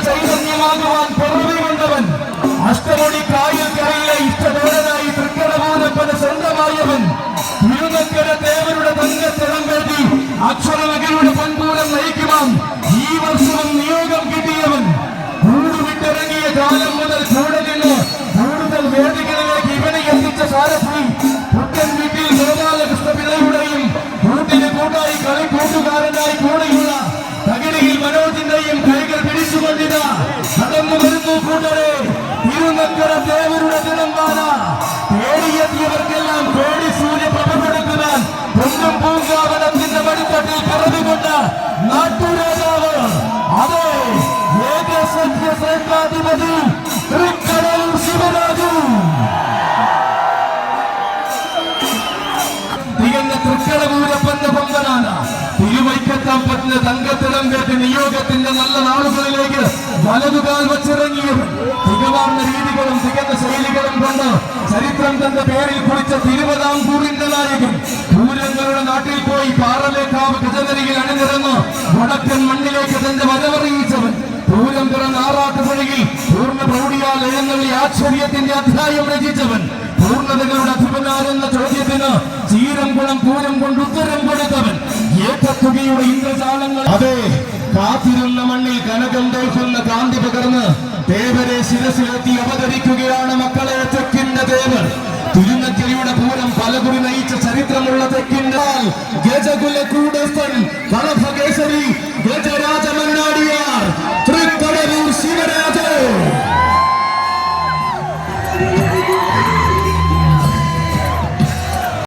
ചൈതന്യമാകുവാൻ പിറവി കൊണ്ടവൻ, അഷ്ടമണി കായൽ കരയിലെ ഇഷ്ടദേവനായി തൃക്കടമൂലപ്പന് സ്വന്തമായവൻ, തിരുനക്കര ദേവരുടെ തങ്കത്തിടം വേണ്ടി അക്ഷരമകളുടെ പൻപൂരം നയിക്കുവാൻ ഈ വർഷവും നിയോഗം കിട്ടിയവൻ, കൂടുവിട്ടിറങ്ങിയ കാലം മുതൽ കൂടെ നിന്ന് കൂടുതൽ വേദികളിലേക്ക് ഇവനെ എത്തിച്ച സാരഥി, പുത്തൻ വീട്ടിൽ ഗോപാലകൃഷ്ണ പിള്ളയുടെയും കൂട്ടിന് കൂട്ടായി കളിക്കൂട്ടുകാരനായി കൂടെയുള്ള തകിടിയിൽ മനോജിന്റെയും കൈകൾ പിടിച്ചുകൊണ്ടിത കടന്നു വരുന്നു കൂട്ടരെ. തിരുനക്കര ദേവരുടെ ദിനംബാല തേടിയെത്തിയവർക്കെല്ലാം കോടി സൂര്യപ്രഭ കൊടുക്കുവാൻ പൊന്നും പൂങ്കാവനത്തിന്റെ വഴിത്തട്ടിൽ പിറന്നുകൊണ്ട് നാട്ടുരാജാവ്, അതെ ഏകസഖ്യ സേനാധിപതി തൃക്കടൽ ശിവരാജു. തികഞ്ഞ തൃക്കടമൂലപ്പന്റെ പൊങ്കനാണ്. തിരുവൈക്കത്തമ്പത്തിന് തങ്കത്തിടം കേട്ട് നിയോഗത്തിന്റെ നല്ല നാളുകളിലേക്ക് വലതുകാൽ വച്ചിറങ്ങിയവൻ, തികവാർന്ന രീതികളും തികഞ്ഞ ശൈലികളും കൊണ്ട് ചരിത്രം തന്റെ പേരിൽ കുറിച്ച തിരുവിതാംകൂറിന്റെ നായകൻ, പൂരങ്ങളുടെ നാട്ടിൽ പോയി പാറലേക്കാവ് ഗജനരിയിൽ അണിനിരന്ന് വടക്കൻ മണ്ണിലേക്ക് തന്റെ വരവറിയിച്ചവൻ, പൂരം പിറന്ന ആറാട്ടുപുഴയിൽ പൂർണ്ണ പ്രൗഢിയാൽ എഴുന്നള്ളി ആശ്ചര്യത്തിന്റെ അധ്യായം രചിച്ചവൻ, പൂർണ്ണതകളുടെ അധിപനാരെന്ന ചോദ്യത്തിന് ചീരംകുളം പൂരം കൊണ്ട് ഉത്തരം കൊടുത്തവൻ, ഏകത്തുകയുടെ ഇന്ദ്രജാലങ്ങൾ, അതെ കാത്തിരുന്ന മണ്ണിൽ കനകം തോൽക്കുന്ന കാന്തി പകർന്ന് ദേവരെ ശിരസിലെത്തി അവതരിക്കുകയാണ് മക്കളെ തെക്കിന്റെ ദേവർ. തിരുനക്കരയുടെ പൂരം പലകുറി നയിച്ച ചരിത്രമുള്ള തെക്കിന്റെ ഗജകുല കൂടസ്ഥൻ കളഭകേസരി ഗജരാജമന്നാടിയ